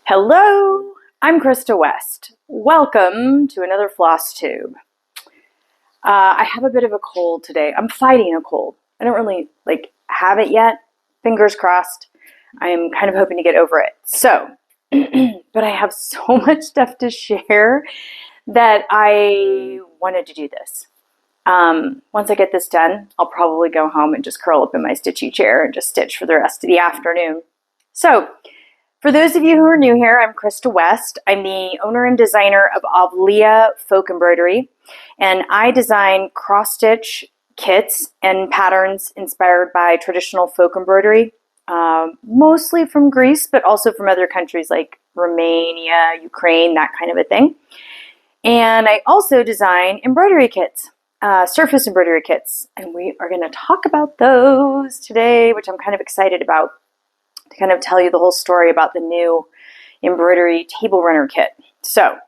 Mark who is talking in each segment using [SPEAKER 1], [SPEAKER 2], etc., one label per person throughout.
[SPEAKER 1] Hello, I'm Krista West. Welcome to another FlossTube. I have a bit of a cold today. I'm fighting a cold. I don't really have it yet. Fingers crossed. I'm kind of hoping to get over it. So, but I have so much stuff to share that I wanted to do this. Once I get this done, I'll probably go home and just curl up in my stitchy chair and just stitch for the rest of the afternoon. So, for those of you who are new here, I'm Krista West. I'm the owner and designer of Avlia Folk Embroidery, and I design cross-stitch kits and patterns inspired by traditional folk embroidery, mostly from Greece, but also from other countries like Romania, Ukraine, that kind of a thing. And I also design embroidery kits, surface embroidery kits, and we are going to talk about those today, which I'm kind of excited about, to kind of tell you the whole story about the new embroidery table runner kit. So,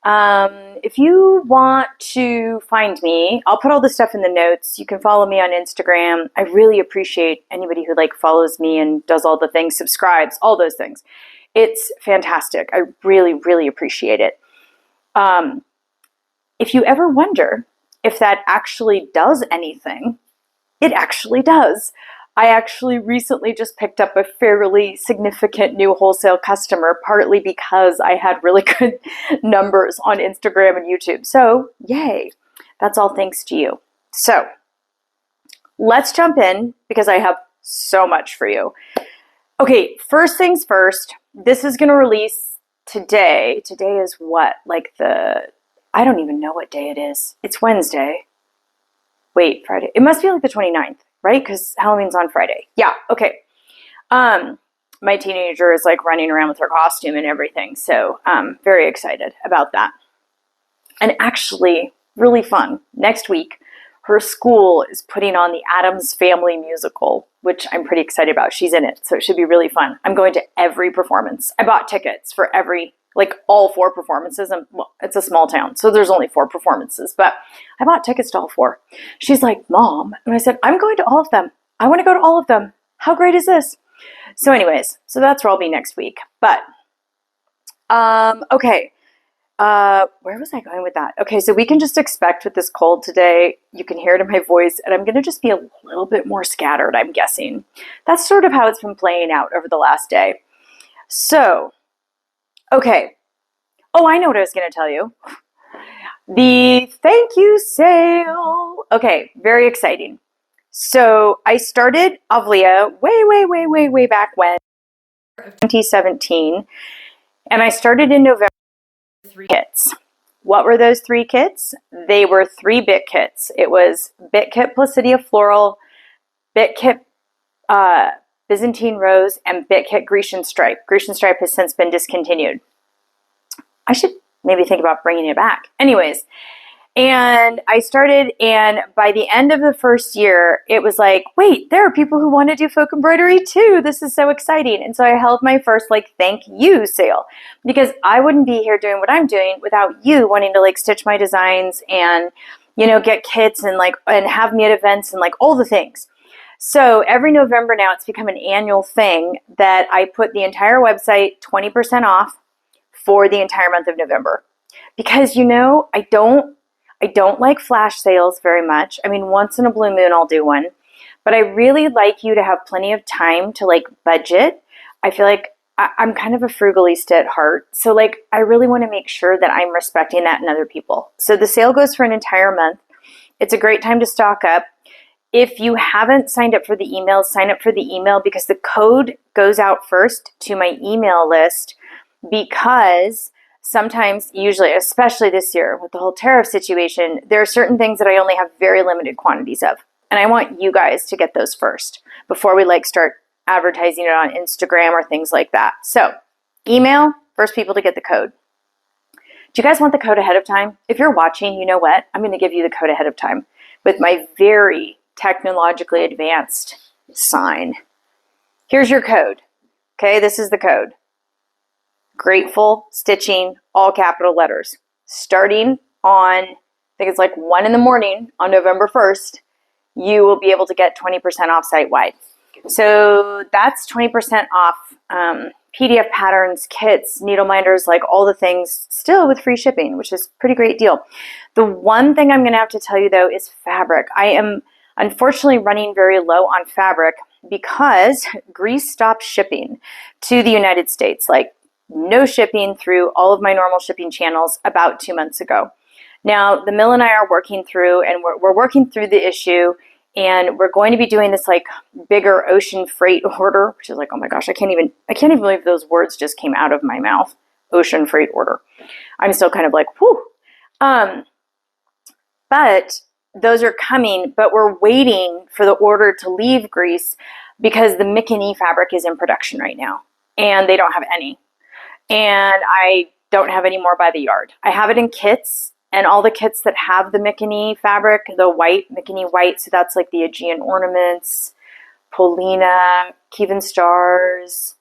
[SPEAKER 1] if you want to find me, I'll put all the stuff in the notes. You can follow me on Instagram. I really appreciate anybody who follows me and does all the things, subscribes, all those things. It's fantastic. I really, really appreciate it. If you ever wonder if that actually does anything, it actually does. I actually recently just picked up a fairly significant new wholesale customer, partly because I had really good numbers on Instagram and YouTube. So, yay. That's all thanks to you. So, let's jump in because I have so much for you. Okay, first things first, this is going to release today. Today is what? I don't even know what day it is. It's Wednesday. Wait, Friday. It must be the 29th. Right? Because Halloween's on Friday. Yeah, okay. My teenager is running around with her costume and everything, so I'm very excited about that. And actually, really fun. Next week, her school is putting on the Addams Family musical, which I'm pretty excited about. She's in it, so it should be really fun. I'm going to every performance. I bought tickets for all 4 performances, and well, it's a small town, so there's only 4 performances, but I bought tickets to all 4. She's like, Mom, and I said, I'm going to all of them. I want to go to all of them. How great is this? So anyways, so that's where I'll be next week. But, okay, where was I going with that? Okay, so we can just expect with this cold today, you can hear it in my voice, and I'm going to just be a little bit more scattered, I'm guessing. That's sort of how it's been playing out over the last day. So, okay. Oh, I know what I was going to tell you. The thank you sale. Okay, very exciting. So I started Avlia way back when, 2017. And I started in November with 3 kits. What were those 3 kits? They were 3 BitKits. It was BitKit Placidia Floral, BitKit Byzantine Rose, and BitKit Grecian Stripe. Grecian Stripe has since been discontinued. I should maybe think about bringing it back. Anyways, and I started, and by the end of the first year, it was wait, there are people who want to do folk embroidery too. This is so exciting. And so I held my first thank you sale, because I wouldn't be here doing what I'm doing without you wanting to stitch my designs and, get kits and and have me at events and all the things. So every November now, it's become an annual thing that I put the entire website 20% off for the entire month of November. Because, I don't like flash sales very much. I mean, once in a blue moon, I'll do one. But I really like you to have plenty of time to budget. I feel like I'm kind of a frugalista at heart. So I really want to make sure that I'm respecting that in other people. So the sale goes for an entire month. It's a great time to stock up. If you haven't signed up for the email, sign up for the email, because the code goes out first to my email list, because sometimes, usually, especially this year with the whole tariff situation, there are certain things that I only have very limited quantities of. And I want you guys to get those first before we start advertising it on Instagram or things like that. So email, first people to get the code. Do you guys want the code ahead of time? If you're watching, you know what? I'm going to give you the code ahead of time with my very technologically advanced sign. Here's your code. Okay, this is the code. Grateful Stitching, all capital letters. Starting on, I think it's 1 in the morning on November 1st, you will be able to get 20% off site-wide. So that's 20% off PDF patterns, kits, needle minders, like all the things, still with free shipping, which is a pretty great deal. The one thing I'm going to have to tell you though is fabric. I am unfortunately running very low on fabric because Greece stopped shipping to the United States, like no shipping through all of my normal shipping channels about 2 months ago. Now, the mill and I are working through, and we're working through the issue, and we're going to be doing this like bigger ocean freight order, which is like, oh my gosh, I can't even believe those words just came out of my mouth. Ocean freight order. I'm still kind of like, whew. But those are coming, but we're waiting for the order to leave Greece because the Mikini fabric is in production right now, and they don't have any. And I don't have any more by the yard. I have it in kits, and all the kits that have the Mikini fabric, the white, Mikini white, so that's like the Aegean ornaments, Polina, Kevin Stars,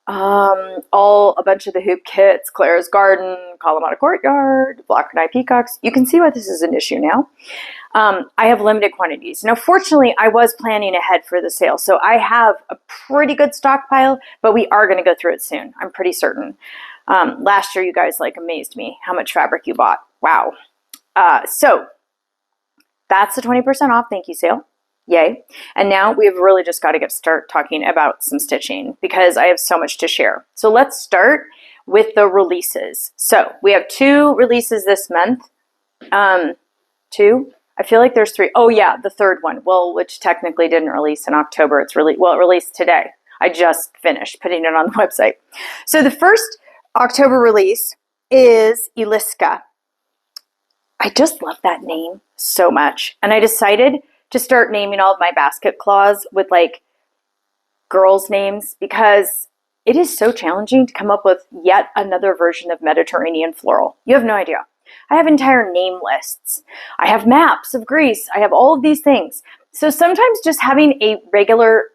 [SPEAKER 1] a bunch of the hoop kits, Clara's Garden, Kalamata Courtyard, Black and Eye Peacocks. You can see why this is an issue now. I have limited quantities. Now, fortunately, I was planning ahead for the sale, so I have a pretty good stockpile, but we are going to go through it soon. I'm pretty certain. Last year, you guys like amazed me how much fabric you bought. Wow. So that's the 20% off. Thank you, sale. Yay. And now we've really just got to start talking about some stitching because I have so much to share. So let's start with the releases. So we have 2 releases this month. 2? I feel like there's 3. Oh yeah, the third one. Well, which technically didn't release in October. It released today. I just finished putting it on the website. So the first October release is Eliska. I just love that name so much. And I decided to start naming all of my basket claws with like girls' names because it is so challenging to come up with yet another version of Mediterranean floral. You have no idea. I have entire name lists. I have maps of Greece. I have all of these things. So sometimes just having a regular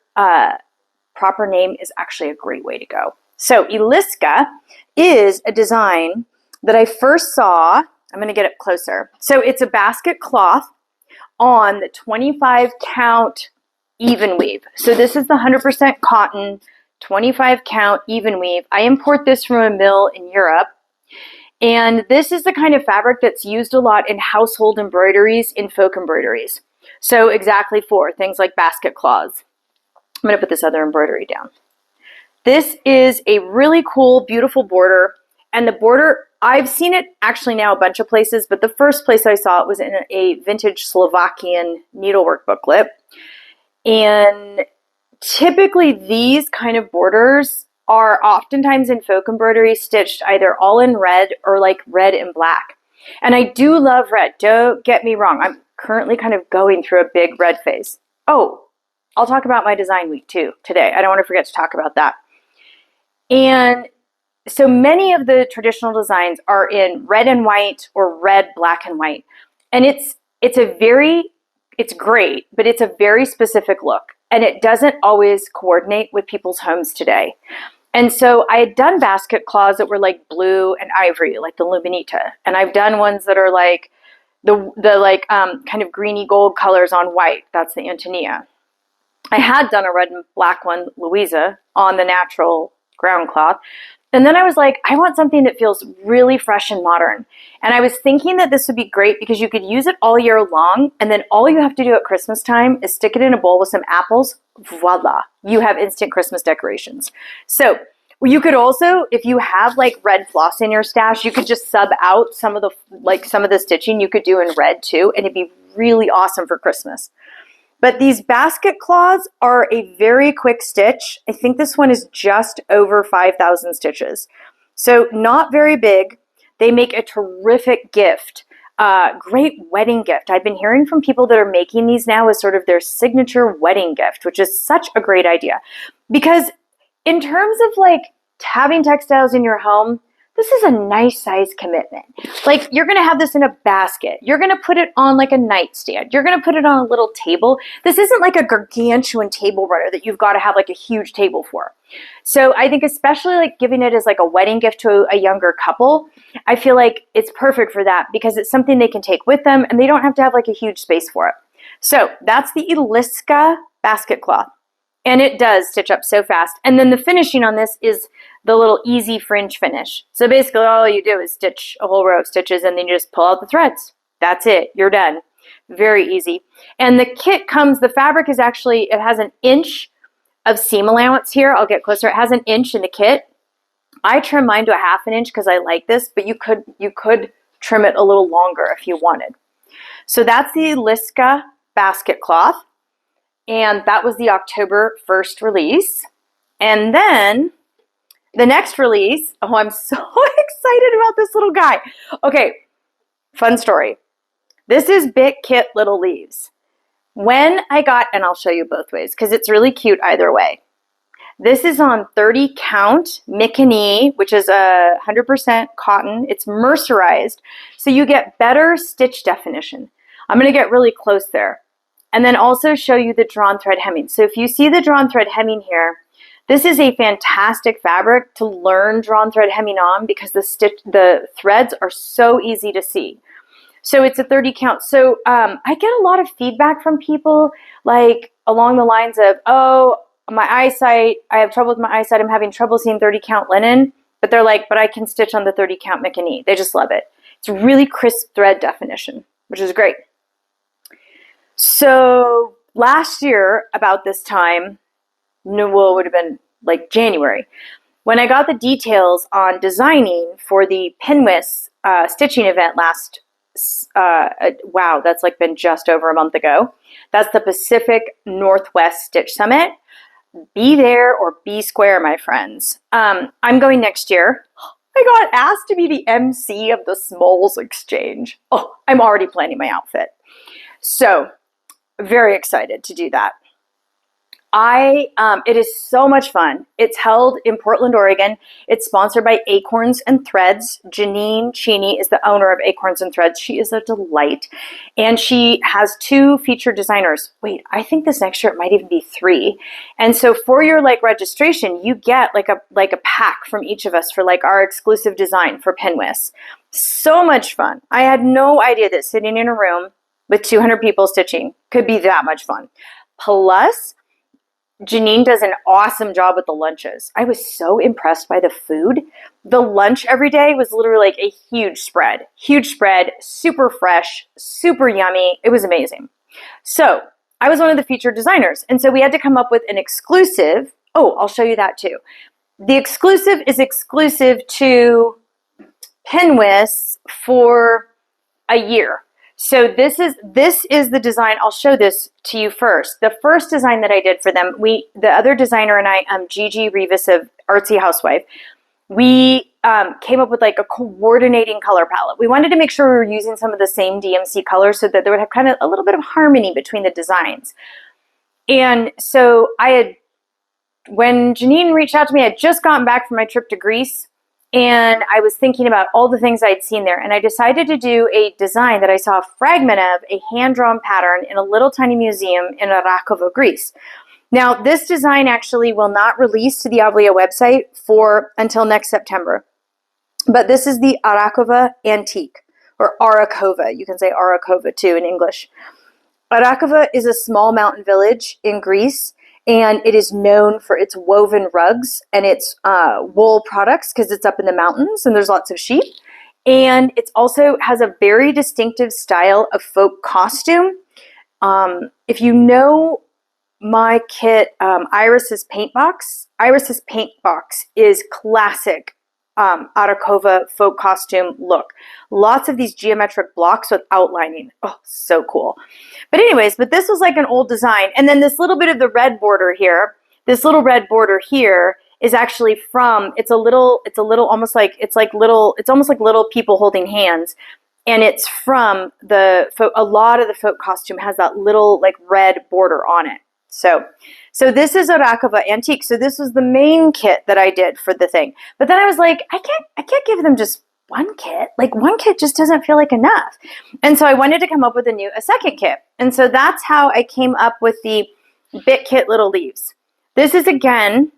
[SPEAKER 1] proper name is actually a great way to go. So Eliska is a design that I first saw. I'm going to get it closer. So it's a basket cloth on the 25 count even weave. So this is the 100% cotton, 25 count even weave. I import this from a mill in Europe. And this is the kind of fabric that's used a lot in household embroideries, in folk embroideries. So exactly for things like basket claws. I'm going to put this other embroidery down. This is a really cool, beautiful border. And the border, I've seen it actually now a bunch of places, but the first place I saw it was in a vintage Slovakian needlework booklet. And typically these kind of borders are oftentimes in folk embroidery stitched either all in red or like red and black. And I do love red. Don't get me wrong. I'm currently kind of going through a big red phase. Oh, I'll talk about my design week too today. I don't want to forget to talk about that. And so many of the traditional designs are in red and white or red, black and white. And it's great, but it's a very specific look. And it doesn't always coordinate with people's homes today. And so I had done basket claws that were like blue and ivory, like the Luminita. And I've done ones that are like the kind of greeny gold colors on white. That's the Antonia. I had done a red and black one, Louisa, on the natural ground cloth. And then I was like, I want something that feels really fresh and modern. And I was thinking that this would be great because you could use it all year long. And then all you have to do at Christmas time is stick it in a bowl with some apples. Voila. You have instant Christmas decorations. So you could also, if you have like red floss in your stash, you could just sub out some of the stitching you could do in red too. And it'd be really awesome for Christmas. But these basket claws are a very quick stitch. I think this one is just over 5,000 stitches. So not very big. They make a terrific gift. Great wedding gift. I've been hearing from people that are making these now as sort of their signature wedding gift, which is such a great idea. Because in terms of like having textiles in your home, this is a nice size commitment. Like you're going to have this in a basket. You're going to put it on like a nightstand. You're going to put it on a little table. This isn't like a gargantuan table runner that you've got to have like a huge table for. So I think especially like giving it as like a wedding gift to a younger couple, I feel like it's perfect for that because it's something they can take with them and they don't have to have like a huge space for it. So that's the Eliska basket cloth. And it does stitch up so fast. And then the finishing on this is the little easy fringe finish. So basically all you do is stitch a whole row of stitches and then you just pull out the threads. That's it. You're done. Very easy. And the kit comes, the fabric is actually, it has an inch of seam allowance here. I'll get closer. It has an inch in the kit. I trim mine to a half an inch because I like this, but you could trim it a little longer if you wanted. So that's the Eliska basket cloth. And that was the October 1st release. And then the next release, oh, I'm so excited about this little guy. Okay, fun story. This is BitKit Little Leaves. When I got, and I'll show you both ways because it's really cute either way. This is on 30 count Mikini, which is 100% cotton. It's mercerized, so you get better stitch definition. I'm going to get really close there. And then also show you the drawn thread hemming. So if you see the drawn thread hemming here, this is a fantastic fabric to learn drawn thread hemming on because the threads are so easy to see. So it's a 30 count. So I get a lot of feedback from people like along the lines of, oh, my eyesight, I have trouble with my eyesight. I'm having trouble seeing 30 count linen. But they're like, but I can stitch on the 30 count Mikini. They just love it. It's really crisp thread definition, which is great. So last year, about this time, well, it would have been like January, when I got the details on designing for the Pinwist stitching event last, wow, that's like been just over a month ago. That's the Pacific Northwest Stitch Summit. Be there or be square, my friends. I'm going next year. I got asked to be the MC of the Smalls Exchange. Oh, I'm already planning my outfit. So, very excited to do that. It is so much fun. It's held in Portland, Oregon. It's sponsored by Acorns and Threads. Janine Cheney is the owner of Acorns and Threads. She is a delight. And she has 2 featured designers. Wait, I think this next year it might even be 3. And so for your registration, you get like a pack from each of us for our exclusive design for Pinwist. So much fun. I had no idea that sitting in a room with 200 people stitching could be that much fun. Plus, Janine does an awesome job with the lunches. I was so impressed by the food. The lunch every day was literally like a huge spread, super fresh, super yummy. It was amazing. So I was one of the featured designers. And so we had to come up with an exclusive. Oh, I'll show you that too. The exclusive is exclusive to Pinwist for a year. So this is the design. I'll show this to you first. The first design that I did for them, the other designer and I, Gigi Rivas of Artsy Housewife, we came up with a coordinating color palette. We wanted to make sure we were using some of the same DMC colors so that there would have kind of a little bit of harmony between the designs. And so when Janine reached out to me, I had just gotten back from my trip to Greece. And I was thinking about all the things I'd seen there. And I decided to do a design that I saw a fragment of, a hand-drawn pattern in a little tiny museum in Rakova, Greece. Now, this design actually will not release to the Avlia website until next September. But this is the Rakova Antique, or Arakova. You can say Arakova too in English. Rakova is a small mountain village in Greece. And it is known for its woven rugs and its wool products because it's up in the mountains and there's lots of sheep. And it also has a very distinctive style of folk costume. If you know my kit, Iris's Paint Box is classic Arakova folk costume look. Lots of these geometric blocks with outlining. Oh, so cool. But anyways, this was like an old design. And then this little bit of the red border here, is actually from, it's almost like little people holding hands. And it's from a lot of the folk costume has that little red border on it. So this is a Rakova Antique. So this was the main kit that I did for the thing. But then I was like, I can't give them just one kit. One kit just doesn't feel like enough. And so I wanted to come up with a second kit. And so that's how I came up with the BitKit Little Leaves. This is again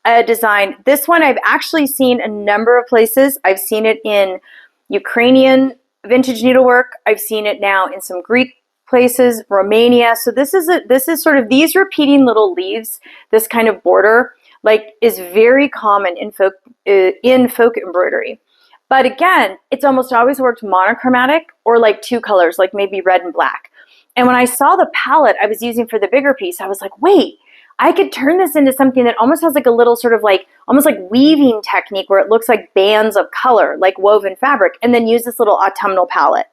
[SPEAKER 1] a design. This one I've actually seen a number of places. I've seen it in Ukrainian vintage needlework. I've seen it now in some Greek places, Romania. So this is sort of these repeating little leaves, this kind of border, like is very common in folk embroidery. But again, it's almost always worked monochromatic or like two colors, like maybe red and black. And when I saw the palette I was using for the bigger piece, I was like, wait, I could turn this into something that almost has like a little sort of like, almost like weaving technique where it looks like bands of color, like woven fabric, and then use this little autumnal palette.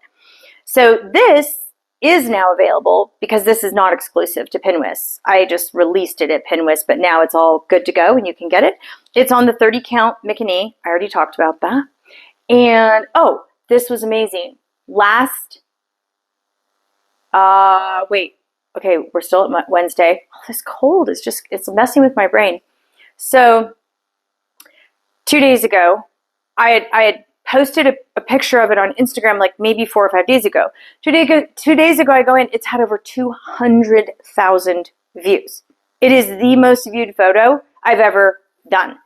[SPEAKER 1] So this is now available because this is not exclusive to Pinwist. I just released it at Pinwist, but now it's all good to go and you can get it. It's on the 30 count Mikini. I already talked about that. And oh, this was amazing. Okay, we're still at Wednesday. Oh, this cold is just, it's messing with my brain. So 2 days ago, I had posted a picture of it on Instagram like maybe 4 or 5 days ago. 2 days ago, I go in, it's had over 200,000 views. It is the most viewed photo I've ever done.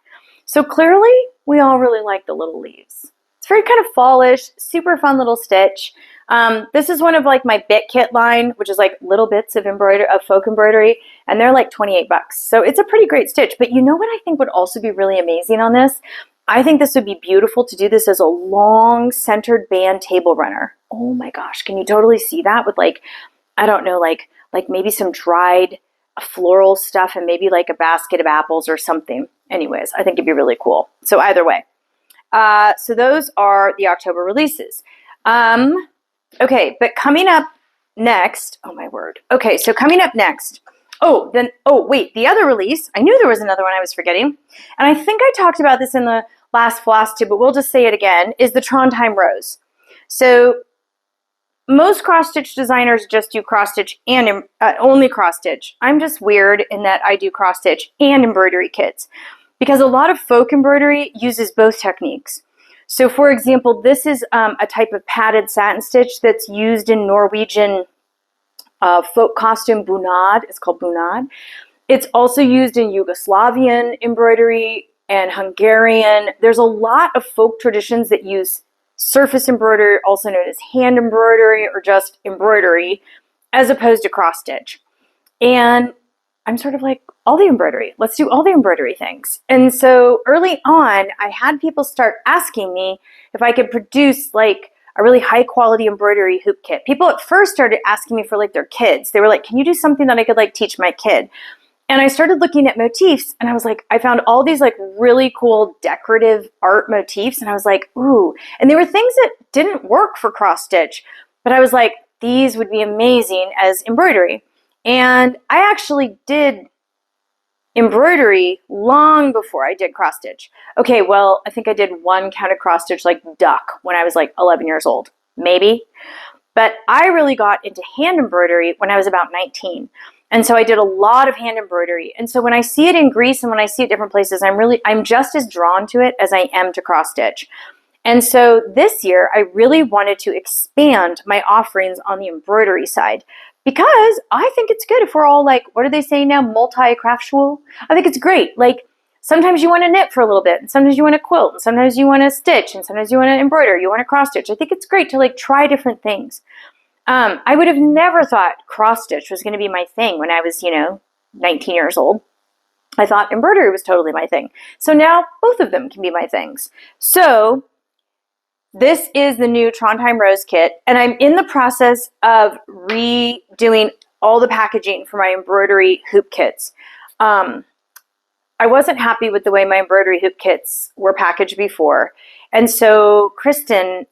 [SPEAKER 1] So clearly, we all really like the little leaves. It's very kind of fallish, super fun little stitch. This is one of like my BitKit line, which is like little bits of folk embroidery, and they're like 28 bucks. So it's a pretty great stitch. But you know what I think would also be really amazing on this? I think this would be beautiful to do this as a long centered band table runner. Oh my gosh, can you totally see that with like, I don't know, like maybe some dried floral stuff and maybe like a basket of apples or something. Anyways, I think it'd be really cool. So either way. So those are the October releases. Okay, but coming up next, oh my word. Okay, so coming up next, wait, the other release, I knew there was another one I was forgetting, and I think I talked about this in the last FlossTube, but we'll just say it again, is the Trondheim Rose. So most cross-stitch designers just do cross-stitch and only cross-stitch. I'm just weird in that I do cross-stitch and embroidery kits because a lot of folk embroidery uses both techniques. So for example, this is a type of padded satin stitch that's used in Norwegian folk costume bunad. It's called bunad. It's also used in Yugoslavian embroidery and Hungarian. There's a lot of folk traditions that use surface embroidery, also known as hand embroidery or just embroidery, as opposed to cross stitch. And I'm sort of like, all the embroidery. Let's do all the embroidery things. And so early on, I had people start asking me if I could produce like a really high quality embroidery hoop kit. People at first started asking me for like their kids. They were like, can you do something that I could like teach my kid? And I started looking at motifs and I was like, I found all these like really cool decorative art motifs. And I was like, ooh, and they were things that didn't work for cross stitch, but I was like, these would be amazing as embroidery. And I actually did embroidery long before I did cross stitch. Okay, well, I think I did one counted cross stitch like duck when I was like 11 years old, maybe. But I really got into hand embroidery when I was about 19. And so I did a lot of hand embroidery. And so when I see it in Greece and when I see it different places, I'm just as drawn to it as I am to cross stitch. And so this year, I really wanted to expand my offerings on the embroidery side because I think it's good if we're all like, what are they saying now? Multi-craftual? I think it's great. Like sometimes you want to knit for a little bit and sometimes you want to quilt and sometimes you want to stitch and sometimes you want to embroider, you want to cross stitch. I think it's great to like try different things. I would have never thought cross stitch was going to be my thing when I was, 19 years old. I thought embroidery was totally my thing. So now both of them can be my things. So this is the new Trondheim Rose kit, and I'm in the process of redoing all the packaging for my embroidery hoop kits. I wasn't happy with the way my embroidery hoop kits were packaged before. And so Kristen,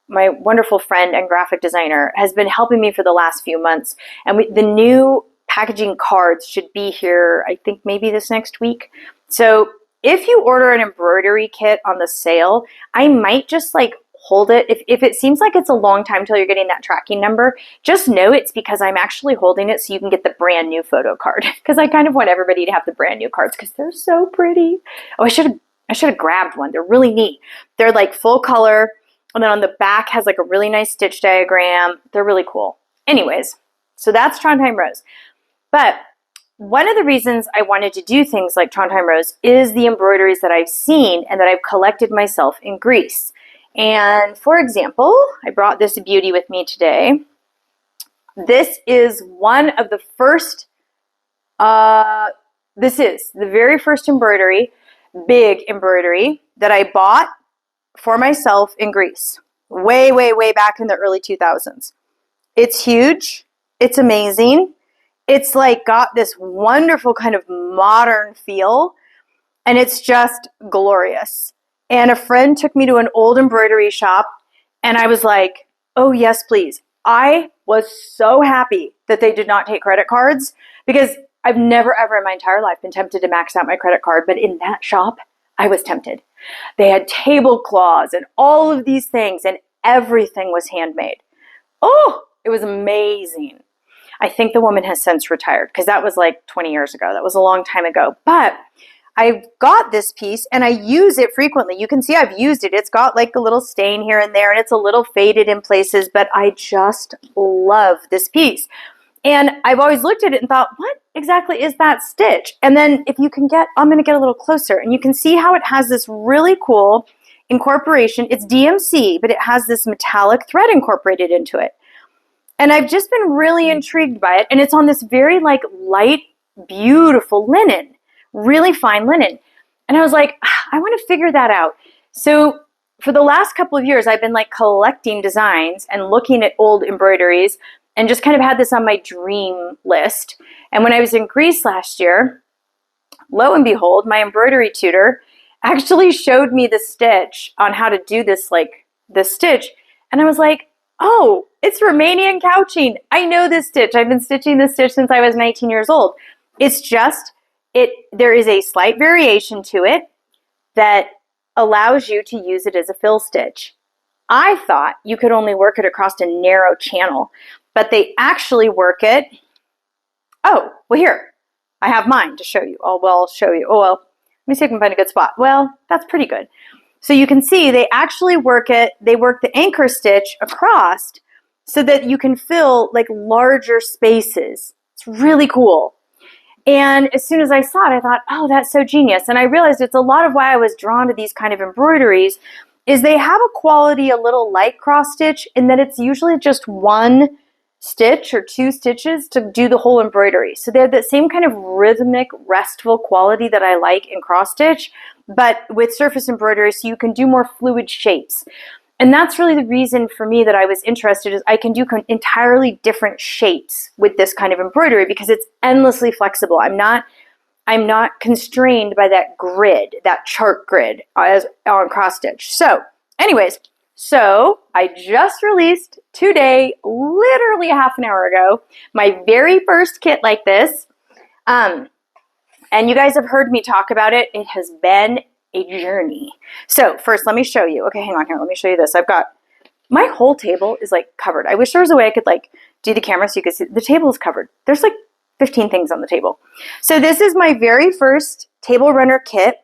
[SPEAKER 1] my wonderful friend and graphic designer, has been helping me for the last few months. And the new packaging cards should be here, I think maybe this next week. So if you order an embroidery kit on the sale, I might just like hold it. If it seems like it's a long time till you're getting that tracking number, just know it's because I'm actually holding it so you can get the brand new photo card. Because I kind of want everybody to have the brand new cards because they're so pretty. Oh, I should have grabbed one. They're really neat. They're like full color. And then on the back has like a really nice stitch diagram. They're really cool. Anyways, so that's Trondheim Rose. But one of the reasons I wanted to do things like Trondheim Rose is the embroideries that I've seen and that I've collected myself in Greece. And for example, I brought this beauty with me today. This is one of the first, this is the very first embroidery, big embroidery that I bought for myself in Greece. Way, way, way back in the early 2000s. It's huge. It's amazing. It's like got this wonderful kind of modern feel, and it's just glorious. And a friend took me to an old embroidery shop, and I was like, oh yes, please. I was so happy that they did not take credit cards, because I've never ever in my entire life been tempted to max out my credit card, but in that shop, I was tempted. They had tablecloths and all of these things, and everything was handmade. Oh, it was amazing. I think the woman has since retired, because that was like 20 years ago. That was a long time ago. But I got this piece and I use it frequently. You can see I've used it. It's got like a little stain here and there, and it's a little faded in places, but I just love this piece. And I've always looked at it and thought, what exactly is that stitch? And then if you can get, I'm going to get a little closer, and you can see how it has this really cool incorporation. It's DMC, but it has this metallic thread incorporated into it. And I've just been really intrigued by it. And it's on this very like light, beautiful linen, really fine linen. And I was like, I want to figure that out. So for the last couple of years, I've been like collecting designs and looking at old embroideries, and just kind of had this on my dream list. And when I was in Greece last year, lo and behold, my embroidery tutor actually showed me the stitch on how to do this, like this stitch. And I was like, oh, it's Romanian couching. I know this stitch. I've been stitching this stitch since I was 19 years old. It's just, there is a slight variation to it that allows you to use it as a fill stitch. I thought you could only work it across a narrow channel, but they actually work it. Oh, well here, I have mine to show you. Oh, well, I'll show you. Oh, well, let me see if I can find a good spot. Well, that's pretty good. So you can see they actually work it, they work the anchor stitch across so that you can fill like larger spaces. It's really cool. And as soon as I saw it, I thought, oh, that's so genius. And I realized it's a lot of why I was drawn to these kind of embroideries is they have a quality a little like cross stitch in that it's usually just one stitch or two stitches to do the whole embroidery. So they have that same kind of rhythmic, restful quality that I like in cross stitch, but with surface embroidery, so you can do more fluid shapes. And that's really the reason for me that I was interested, is I can do entirely different shapes with this kind of embroidery because it's endlessly flexible. I'm not constrained by that grid, that chart grid as on cross stitch. So anyways, so I just released today, literally half an hour ago, my very first kit like this. And you guys have heard me talk about it. It has been a journey. So first, let me show you. Okay, hang on here. Let me show you this. I've got, my whole table is like covered. I wish there was a way I could like do the camera so you could see. The table is covered. There's like 15 things on the table. So this is my very first table runner kit.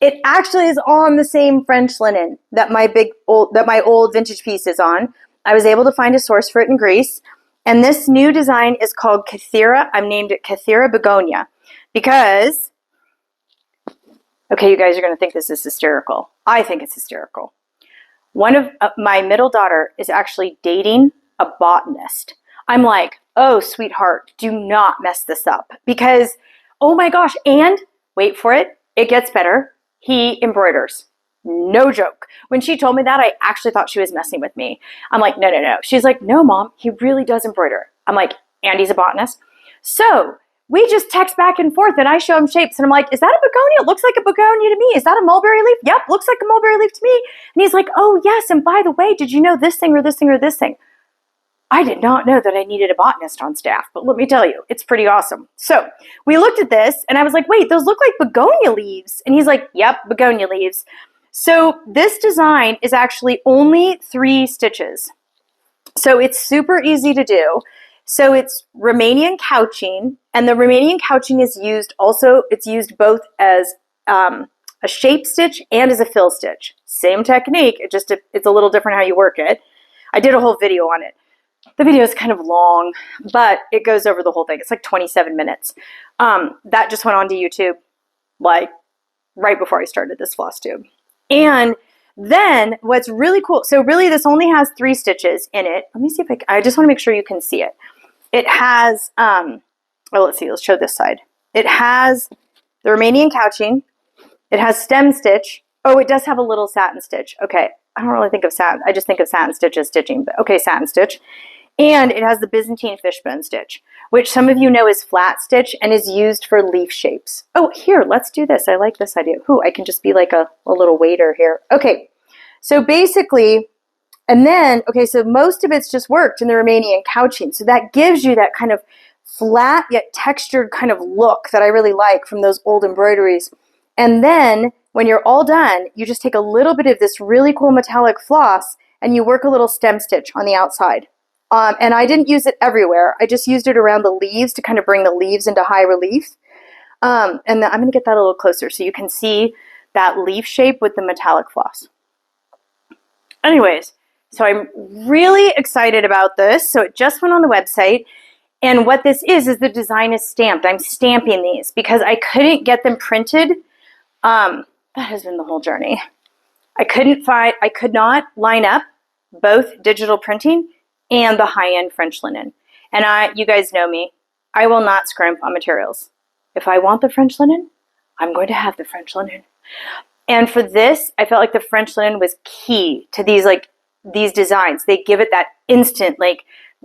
[SPEAKER 1] It actually is on the same French linen that my old vintage piece is on. I was able to find a source for it in Greece. And this new design is called Kithira. I've named it Kithira Begonia because, okay, you guys are going to think this is hysterical. I think it's hysterical. One of my middle daughter is actually dating a botanist. I'm like, oh, sweetheart, do not mess this up because, oh my gosh, and wait for it, it gets better. He embroiders. No joke. When she told me that, I actually thought she was messing with me. I'm like, no, no, no. She's like, no, Mom, he really does embroider. I'm like, and he's a botanist. So we just text back and forth, and I show him shapes, and I'm like, is that a begonia? It looks like a begonia to me. Is that a mulberry leaf? Yep, looks like a mulberry leaf to me. And he's like, oh, yes, and by the way, did you know this thing or this thing or this thing? I did not know that I needed a botanist on staff, but let me tell you, it's pretty awesome. So we looked at this, and I was like, wait, those look like begonia leaves. And he's like, yep, begonia leaves. So this design is actually only 3 stitches. So it's super easy to do. So it's Romanian couching, and the Romanian couching is used also, it's used both as a shape stitch and as a fill stitch. Same technique, it's a little different how you work it. I did a whole video on it. The video is kind of long, but it goes over the whole thing. It's like 27 minutes. That just went onto YouTube like right before I started this FlossTube. And then what's really cool, so really this only has 3 stitches in it. Let me see if I just want to make sure you can see it. It has, well, let's see, let's show this side. It has the Romanian couching. It has stem stitch. Oh, it does have a little satin stitch. Okay, I don't really think of satin. I just think of satin stitch as stitching, but okay, satin stitch. And it has the Byzantine fishbone stitch, which some of you know is flat stitch and is used for leaf shapes. Oh, here, let's do this. I like this idea. Ooh, I can just be like a little waiter here. Okay, so basically, and then, okay, so most of it's just worked in the Romanian couching. So that gives you that kind of flat yet textured kind of look that I really like from those old embroideries. And then when you're all done, you just take a little bit of this really cool metallic floss and you work a little stem stitch on the outside. And I didn't use it everywhere. I just used it around the leaves to kind of bring the leaves into high relief. And I'm going to get that a little closer so you can see that leaf shape with the metallic floss. Anyways, so I'm really excited about this. So it just went on the website. And what this is the design is stamped. I'm stamping these because I couldn't get them printed. That has been the whole journey. I could not line up both digital printing and the high-end French linen. And you guys know me, I will not scrimp on materials. If I want the French linen, I'm going to have the French linen. And for this, I felt like the French linen was key to these designs. They give it that instant,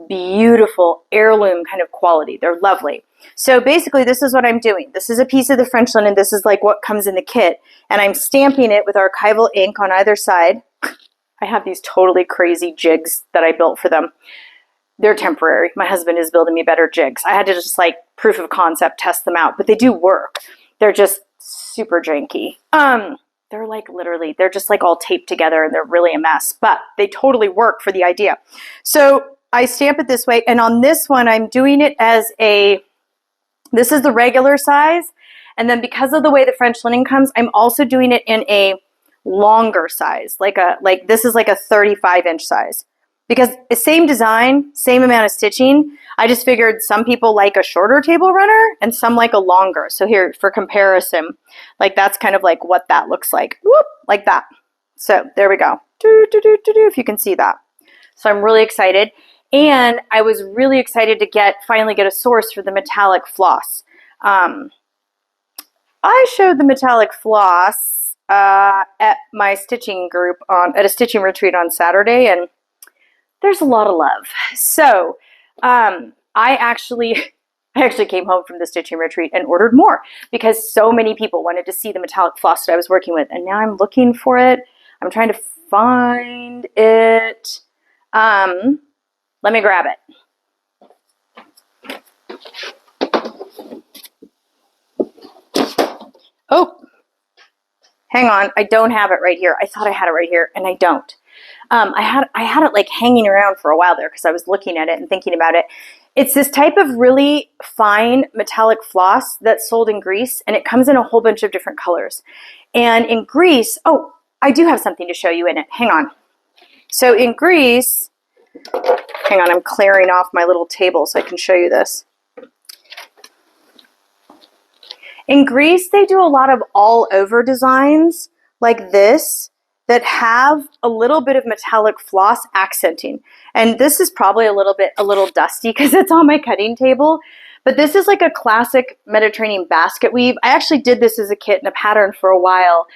[SPEAKER 1] beautiful heirloom kind of quality. They're lovely. So basically, this is what I'm doing. This is a piece of the French linen. This is what comes in the kit. And I'm stamping it with archival ink on either side. I have these totally crazy jigs that I built for them. They're temporary. My husband is building me better jigs. I had to just proof of concept test them out, but they do work. They're just super janky. They're literally, they're just all taped together and they're really a mess, but they totally work for the idea. So I stamp it this way. And on this one, I'm doing it as this is the regular size. And then because of the way the French linen comes, I'm also doing it in a longer size, this is a 35-inch size, because the same design, same amount of stitching. I just figured some people like a shorter table runner and some like a longer. So here for comparison, that's kind of what that looks like. Whoop, like that. So there we go. If you can see that. So I'm really excited. And I was really excited to finally get a source for the metallic floss. I showed the metallic floss at my stitching group at a stitching retreat on Saturday, and there's a lot of love. So I actually came home from the stitching retreat and ordered more because so many people wanted to see the metallic floss that I was working with, and now I'm looking for it. I'm trying to find it. Let me grab it. Oh, hang on, I don't have it right here. I thought I had it right here, and I don't. I had it hanging around for a while there because I was looking at it and thinking about it. It's this type of really fine metallic floss that's sold in Greece, and it comes in a whole bunch of different colors. And in Greece, oh, I do have something to show you in it. Hang on. So in Greece, hang on, I'm clearing off my little table so I can show you this. In Greece, they do a lot of all-over designs like this that have a little bit of metallic floss accenting. And this is probably a little dusty because it's on my cutting table. But this is a classic Mediterranean basket weave. I actually did this as a kit and a pattern for a while.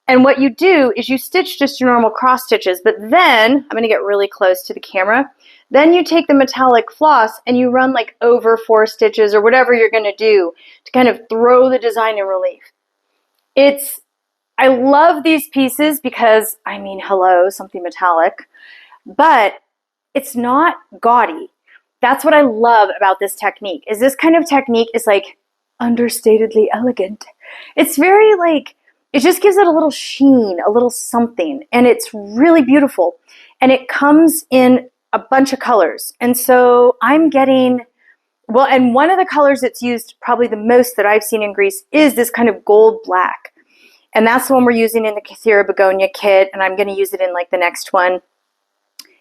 [SPEAKER 1] And what you do is you stitch just your normal cross stitches, but then, I'm going to get really close to the camera, then you take the metallic floss and you run over 4 stitches or whatever you're going to do to kind of throw the design in relief. I love these pieces because, hello, something metallic, but it's not gaudy. That's what I love about this technique, is this kind of technique is understatedly elegant. It's very it just gives it a little sheen, a little something, and it's really beautiful. And it comes in a bunch of colors. And so I'm getting, and one of the colors that's used probably the most that I've seen in Greece is this kind of gold black. And that's the one we're using in the Kithira Begonia kit, and I'm going to use it in the next one.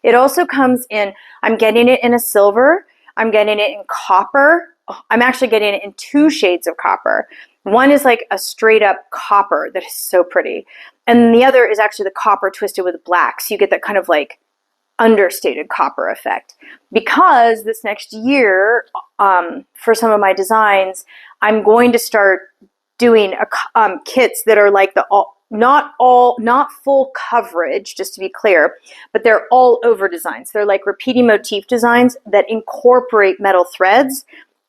[SPEAKER 1] It also comes in, I'm getting it in a silver, I'm getting it in copper. I'm actually getting it in 2 shades of copper. One is a straight up copper that is so pretty. And the other is actually the copper twisted with black. So you get that kind of understated copper effect. Because this next year, for some of my designs, I'm going to start doing kits that are like not full coverage, just to be clear, but they're all over designs. They're like repeating motif designs that incorporate metal threads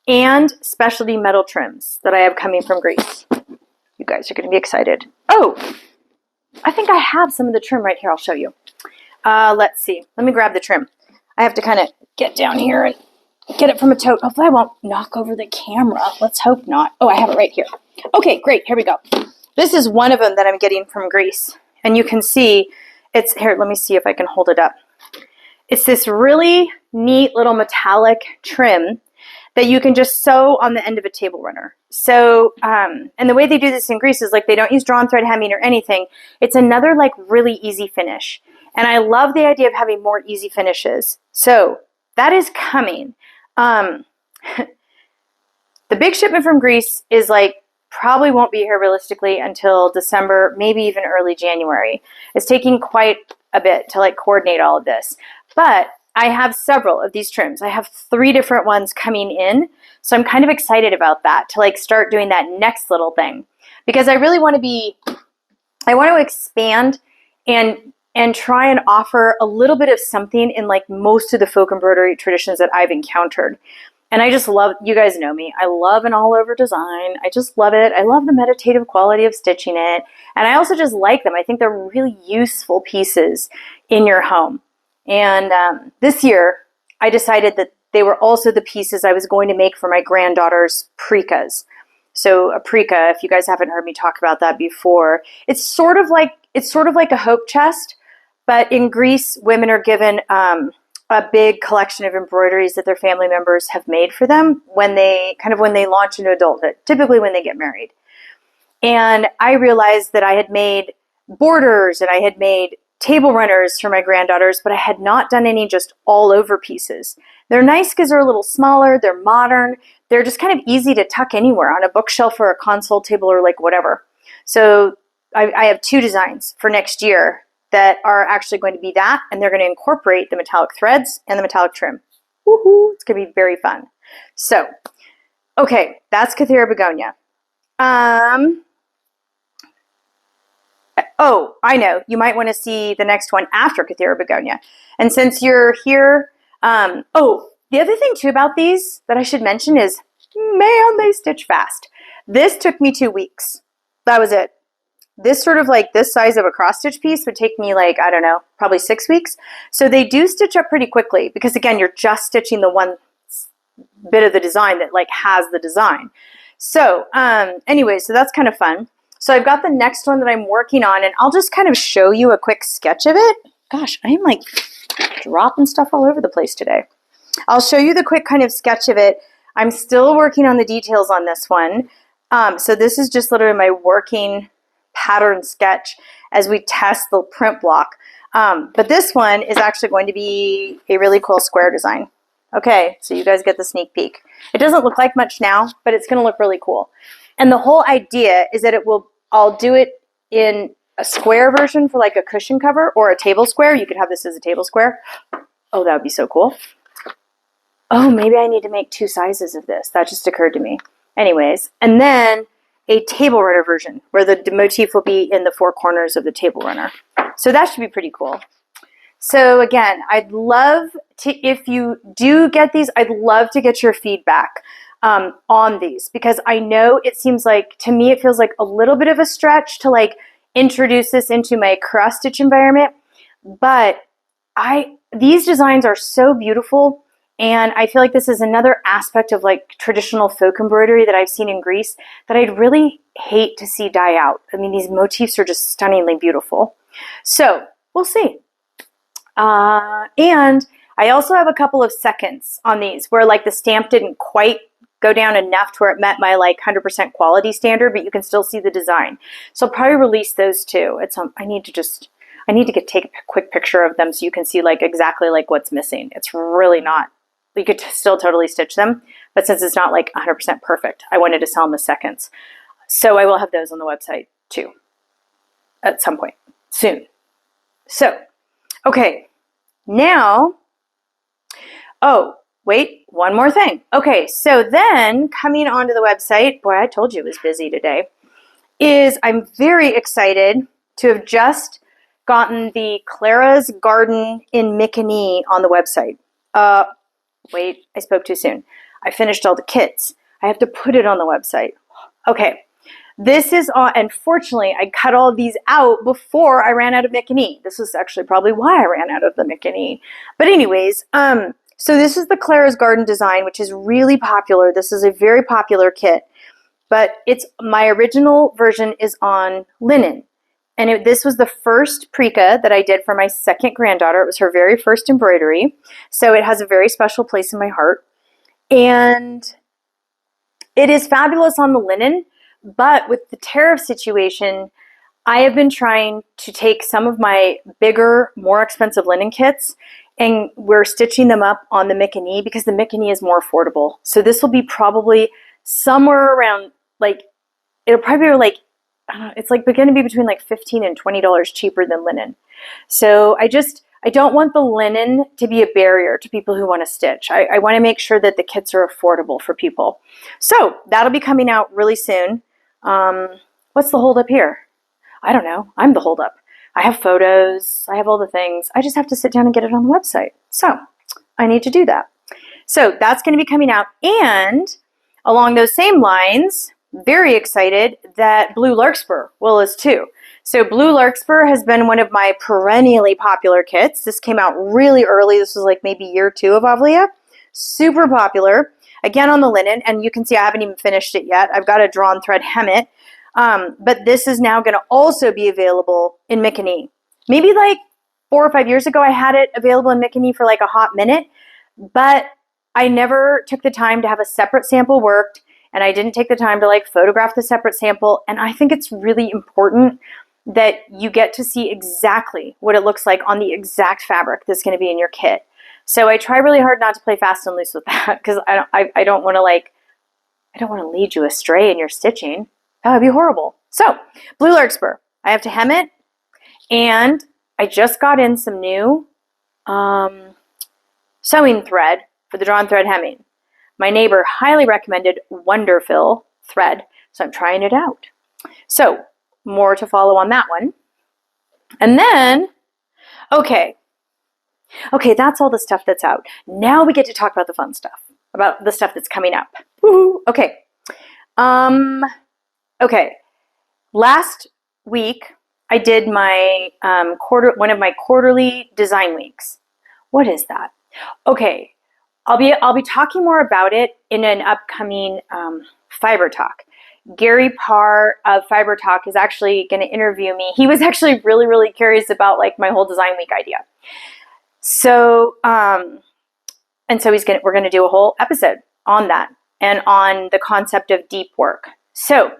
[SPEAKER 1] and specialty metal trims that I have coming from Greece. You guys are going to be excited. Oh, I think I have some of the trim right here. I'll show you. Let's see. Let me grab the trim. I have to kind of get down here and get it from a tote. Hopefully I won't knock over the camera. Let's hope not. Oh, I have it right here. Okay, great. Here we go. This is one of them that I'm getting from Greece. And you can see it's here. Let me see if I can hold it up. It's this really neat little metallic trim that you can just sew on the end of a table runner. So, and the way they do this in Greece is like they don't use drawn thread hemming or anything. It's another like really easy finish. And I love the idea of having more easy finishes. So that is coming. The big shipment from Greece is like probably won't be here realistically until December, maybe even early January. It's taking quite a bit to like coordinate all of this. But I have several of these trims. I have 3 different ones coming in. So I'm kind of excited about that to like start doing that next little thing. Because I really want to expand and try and offer a little bit of something in like most of the folk embroidery traditions that I've encountered. And I just love, you guys know me, I love an all over design. I just love it. I love the meditative quality of stitching it. And I also just like them. I think they're really useful pieces in your home. And this year I decided that they were also the pieces I was going to make for my granddaughter's prekas. So a preka, if you guys haven't heard me talk about that before, it's sort of like a hope chest, but in Greece, women are given a big collection of embroideries that their family members have made for them when they launch into adulthood, typically when they get married. And I realized that I had made borders and I had made table runners for my granddaughters, but I had not done any just all over pieces. They're nice because they're a little smaller, they're modern, they're just kind of easy to tuck anywhere on a bookshelf or a console table or like whatever. So I have 2 designs for next year that are actually going to be that, and they're going to incorporate the metallic threads and the metallic trim. Woohoo! It's going to be very fun. So, okay, that's Kithira Begonia. Oh, I know. You might want to see the next one after Kithira Begonia. And since you're here, oh, the other thing too about these that I should mention is, man, they stitch fast. This took me 2 weeks. That was it. This sort of like this size of a cross stitch piece would take me like, I don't know, probably 6 weeks. So they do stitch up pretty quickly because again, you're just stitching the one bit of the design that like has the design. So anyway, so that's kind of fun. So I've got the next one that I'm working on and I'll just kind of show you a quick sketch of it. Gosh, I am like dropping stuff all over the place today. I'll show you the quick kind of sketch of it. I'm still working on the details on this one. So this is just literally my working pattern sketch as we test the print block. But this one is actually going to be a really cool square design. Okay, so you guys get the sneak peek. It doesn't look like much now, but it's going to look really cool. And the whole idea is that I'll do it in a square version for like a cushion cover or a table square. You could have this as a table square. Oh, that would be so cool. Oh, maybe I need to make 2 sizes of this. That just occurred to me. Anyways, and then a table runner version where the motif will be in the 4 corners of the table runner. So that should be pretty cool. So again, I'd love to, if you do get these, I'd love to get your feedback on these because I know it seems like, to me, it feels like a little bit of a stretch to like introduce this into my cross stitch environment, but these designs are so beautiful. And I feel like this is another aspect of like traditional folk embroidery that I've seen in Greece that I'd really hate to see die out. I mean, these motifs are just stunningly beautiful. So we'll see. And I also have a couple of seconds on these where like the stamp didn't quite go down enough to where it met my like 100% quality standard, but you can still see the design. So I'll probably release those too. I need to take a quick picture of them so you can see like exactly like what's missing. It's really not. You could still totally stitch them, but since it's not like 100% perfect, I wanted to sell them as seconds. So I will have those on the website too at some point soon. So, okay, Now, oh, wait, one more thing. Okay, so then coming onto the website, boy, I told you it was busy today, is I'm very excited to have just gotten the Clara's Garden in Mikini on the website. Wait, I spoke too soon. I finished all the kits. I have to put it on the website. Okay, this is on, unfortunately, I cut all of these out before I ran out of Mikini. This is actually probably why I ran out of the Mikini. But anyways, so this is the Clara's Garden design, which is really popular. This is a very popular kit, but it's my original version is on linen. And this was the first preca that I did for my second granddaughter. It was her very first embroidery. So it has a very special place in my heart. And it is fabulous on the linen, but with the tariff situation, I have been trying to take some of my bigger, more expensive linen kits, and we're stitching them up on the Mikini because the Mikini is more affordable. So this will be probably somewhere around, like, it'll probably be like, I don't know, it's like going to be between like $15 and $20 cheaper than linen. So I don't want the linen to be a barrier to people who want to stitch. I want to make sure that the kits are affordable for people. So that'll be coming out really soon. What's the holdup here? I don't know. I'm the holdup. I have photos. I have all the things. I just have to sit down and get it on the website. So I need to do that. So that's going to be coming out. And along those same lines, very excited that Blue Larkspur is too. So Blue Larkspur has been one of my perennially popular kits. This came out really early. This was like maybe year 2 of Avlia. Super popular. Again on the linen, and you can see I haven't even finished it yet. I've got a drawn thread hemmet. But this is now going to also be available in Mikini. Maybe like 4 or 5 years ago I had it available in Mikini for like a hot minute, but I never took the time to have a separate sample worked, and I didn't take the time to like photograph the separate sample. And I think it's really important that you get to see exactly what it looks like on the exact fabric that's going to be in your kit. So I try really hard not to play fast and loose with that, because I don't want to lead you astray in your stitching. That would be horrible. So Blue Larkspur, I have to hem it, and I just got in some new sewing thread for the drawn thread hemming. My neighbor highly recommended Wonderfill thread, so I'm trying it out. So more to follow on that one. And then, okay, that's all the stuff that's out. Now we get to talk about the fun stuff, about the stuff that's coming up. Woo-hoo. Okay. Okay. Last week I did my one of my quarterly design weeks. What is that? Okay. I'll be talking more about it in an upcoming Fiber Talk. Gary Parr of Fiber Talk is actually going to interview me. He was actually really, really curious about like my whole design week idea. So, and so we're going to do a whole episode on that and on the concept of deep work. So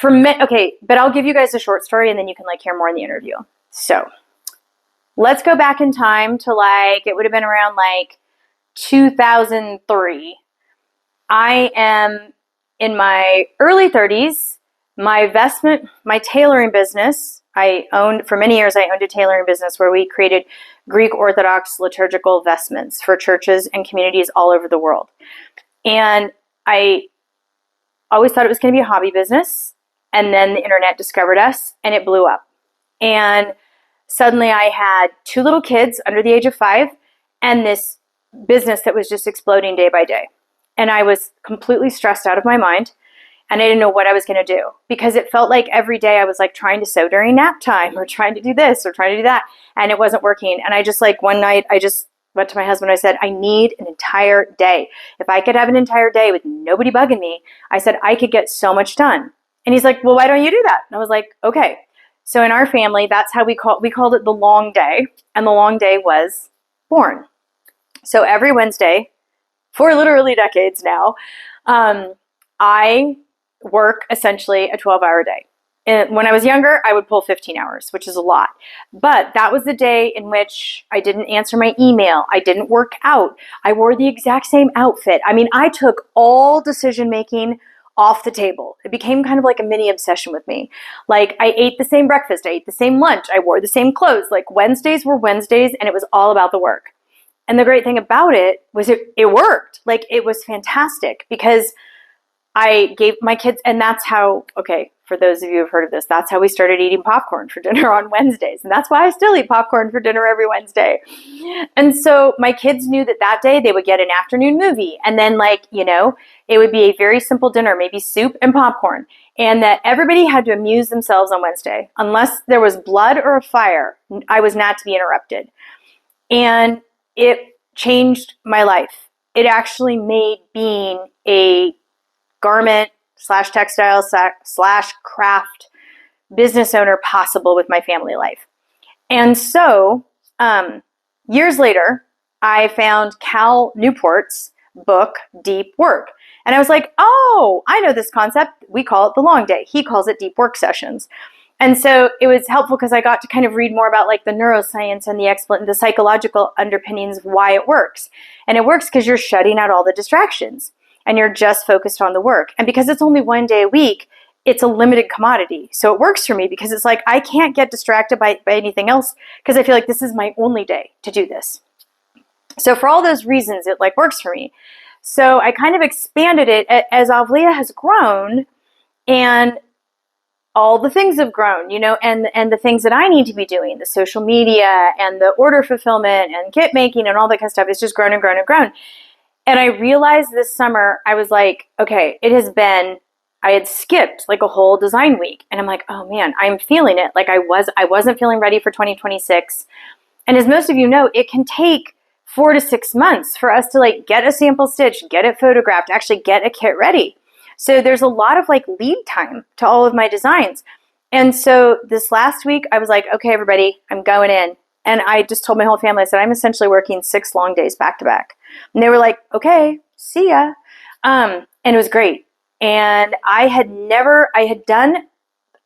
[SPEAKER 1] but I'll give you guys a short story and then you can like hear more in the interview. So let's go back in time to like, it would have been around like 2003. I am in my early 30s. My tailoring business, for many years, I owned a tailoring business where we created Greek Orthodox liturgical vestments for churches and communities all over the world. And I always thought it was going to be a hobby business. And then the internet discovered us and it blew up. And suddenly I had 2 little kids under the age of 5 and this business that was just exploding day by day. And I was completely stressed out of my mind. And I didn't know what I was going to do, because it felt like every day I was like trying to sew during nap time or trying to do this or trying to do that. And it wasn't working. And I just like one night I just went to my husband. I said, I need an entire day. If I could have an entire day with nobody bugging me, I said, I could get so much done. And he's like, well, why don't you do that? And I was like, okay. So in our family, that's how we called it the long day. And the long day was born. So every Wednesday for literally decades now, I work essentially a 12-hour day. And when I was younger, I would pull 15 hours, which is a lot. But that was the day in which I didn't answer my email. I didn't work out. I wore the exact same outfit. I mean, I took all decision-making, off the table. It became kind of like a mini obsession with me. Like, I ate the same breakfast, I ate the same lunch, I wore the same clothes. Like, Wednesdays were Wednesdays, and it was all about the work. And the great thing about it was it worked. Like, it was fantastic because I gave my kids, and that's how, okay, for those of you who've heard of this, that's how we started eating popcorn for dinner on Wednesdays. And that's why I still eat popcorn for dinner every Wednesday. And so my kids knew that that day they would get an afternoon movie. And then, like, you know, it would be a very simple dinner, maybe soup and popcorn. And that everybody had to amuse themselves on Wednesday. Unless there was blood or a fire, I was not to be interrupted. And it changed my life. It actually made being a garment / textile / craft business owner possible with my family life. And so years later, I found Cal Newport's book, Deep Work. And I was like, oh, I know this concept. We call it the long day. He calls it deep work sessions. And so it was helpful because I got to kind of read more about like the neuroscience and the psychological underpinnings of why it works. And it works because you're shutting out all the distractions and you're just focused on the work. And because it's only one day a week, it's a limited commodity. So it works for me because it's like I can't get distracted by anything else because I feel like this is my only day to do this. So for all those reasons, it like works for me. So I kind of expanded it as Avlia has grown and all the things have grown, you know, and the things that I need to be doing, the social media and the order fulfillment and kit making and all that kind of stuff, it's just grown and grown and grown. And I realized this summer, I was like, okay, I had skipped like a whole design week. And I'm like, oh man, I'm feeling it. Like I wasn't feeling ready for 2026. And as most of you know, it can take 4 to 6 months for us to like get a sample stitch, get it photographed, actually get a kit ready. So there's a lot of like lead time to all of my designs. And so this last week I was like, okay, everybody, I'm going in. And I just told my whole family, I said, I'm essentially working 6 long days back to back. And they were like, okay, see ya. And it was great. And I had done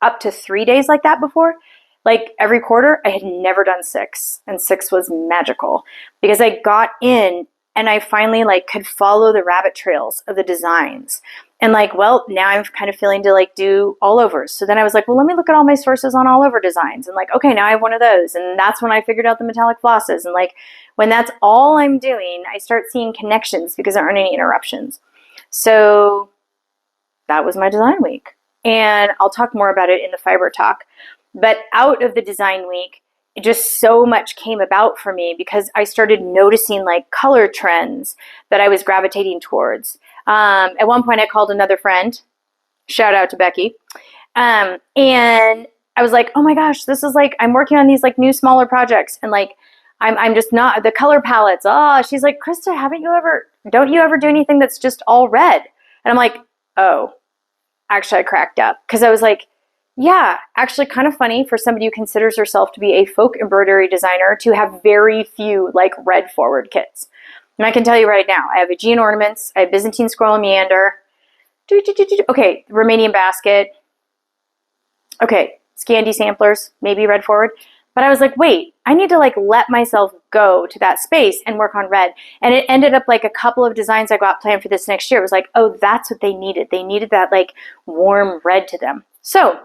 [SPEAKER 1] up to 3 days like that before. Like every quarter, I had never done 6. And 6 was magical because I got in and I finally like could follow the rabbit trails of the designs. And like, well, now I'm kind of feeling to like do all overs. So then I was like, well, let me look at all my sources on all over designs. And like, okay, now I have one of those. And that's when I figured out the metallic flosses. And like, when that's all I'm doing, I start seeing connections because there aren't any interruptions. So that was my design week. And I'll talk more about it in the fiber talk. But out of the design week, it just so much came about for me because I started noticing like color trends that I was gravitating towards. At one point I called another friend, shout out to Becky. And I was like, oh my gosh, this is like, I'm working on these like new smaller projects. And like, I'm just not the color palettes. Oh, she's like, Krista, don't you ever do anything that's just all red? And I'm like, oh, actually I cracked up because I was like, yeah, actually kind of funny for somebody who considers herself to be a folk embroidery designer to have very few like red forward kits. And I can tell you right now, I have Aegean ornaments, I have Byzantine scroll and meander. Okay, Romanian basket. Okay, Scandi samplers, maybe red forward. But I was like, wait, I need to like let myself go to that space and work on red. And it ended up like a couple of designs I got planned for this next year. It was like, oh, that's what they needed. They needed that like warm red to them. So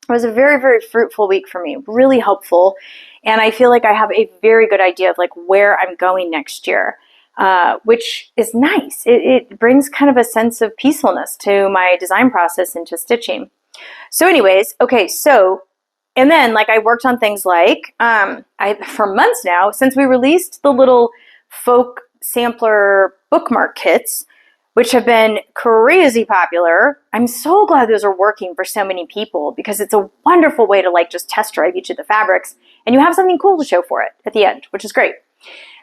[SPEAKER 1] it was a very, very fruitful week for me, really helpful. And I feel like I have a very good idea of like where I'm going next year, which is nice. It brings kind of a sense of peacefulness to my design process and to stitching. So anyways, okay, and then like I worked on things like, for months now, since we released the little folk sampler bookmark kits, which have been crazy popular. I'm so glad those are working for so many people because it's a wonderful way to like just test drive each of the fabrics and you have something cool to show for it at the end, which is great.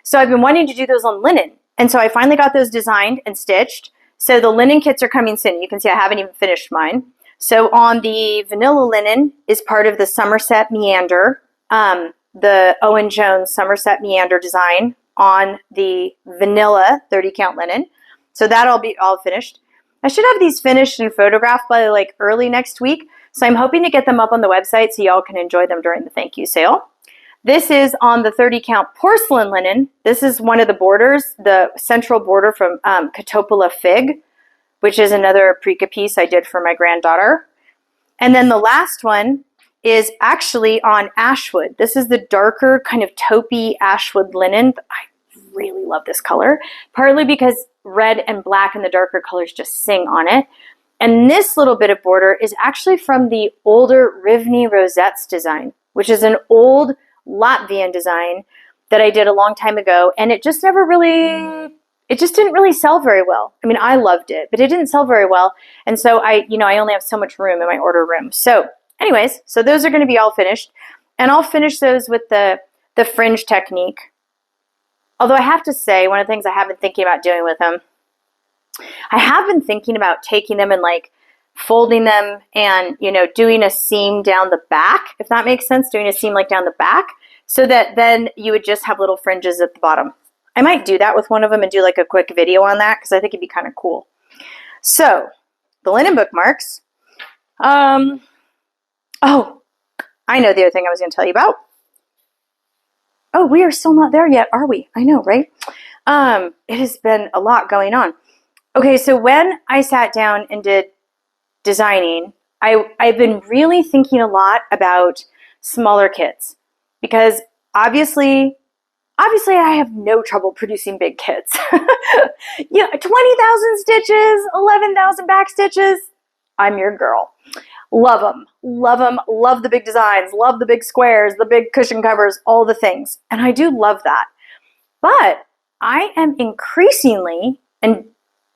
[SPEAKER 1] So I've been wanting to do those on linen. And so I finally got those designed and stitched. So the linen kits are coming soon. You can see I haven't even finished mine. So on the vanilla linen is part of the Somerset Meander, the Owen Jones Somerset Meander design on the vanilla 30 count linen. So that'll be all finished. I should have these finished and photographed by like early next week. So I'm hoping to get them up on the website so y'all can enjoy them during the thank you sale. This is on the 30 count porcelain linen. This is one of the borders, the central border from Catopola Fig. which is another aprica piece I did for my granddaughter. And then the last one is actually on ashwood. This is the darker kind of taupey ashwood linen. I really love this color, partly because red and black and the darker colors just sing on it. And this little bit of border is actually from the older Rivni Rosettes design, which is an old Latvian design that I did a long time ago. And it just never really, it just didn't really sell very well. I mean, I loved it, but it didn't sell very well. And so I only have so much room in my order room. So anyways, so those are going to be all finished. And I'll finish those with the fringe technique. Although I have to say, one of the things I have been thinking about doing with them, I have been thinking about taking them and like folding them and, doing a seam down the back, if that makes sense, doing a seam like down the back so that then you would just have little fringes at the bottom. I might do that with one of them and do like a quick video on that because I think it'd be kind of cool. So the linen bookmarks. Oh, I know the other thing I was going to tell you about. Oh, we are still not there yet, are we? I know, right? It has been a lot going on. Okay, so when I sat down and did designing, I've been really thinking a lot about smaller kits because obviously I have no trouble producing big kits. 20,000 stitches, 11,000 back stitches. I'm your girl. Love them, love the big designs, love the big squares, the big cushion covers, all the things. And I do love that. But I am increasingly and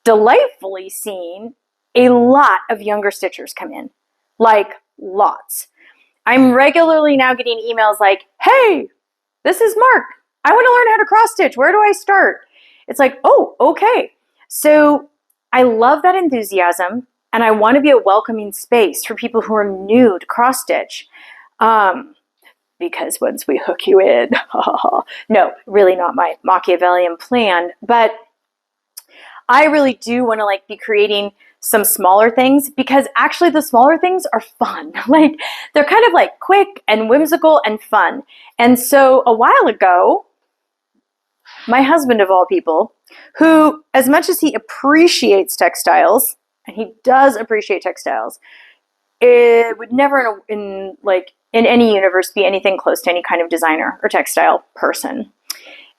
[SPEAKER 1] delightfully seeing a lot of younger stitchers come in, like lots. I'm regularly now getting emails like, hey, this is Mark. I want to learn how to cross stitch. Where do I start? It's like, oh, okay. So I love that enthusiasm and I want to be a welcoming space for people who are new to cross stitch. Because once we hook you in, no, really not my Machiavellian plan, but I really do want to like be creating some smaller things because actually the smaller things are fun. Like they're kind of like quick and whimsical and fun. And so a while ago, my husband of all people, who as much as he appreciates textiles, and he does appreciate textiles, it would never in any universe be anything close to any kind of designer or textile person.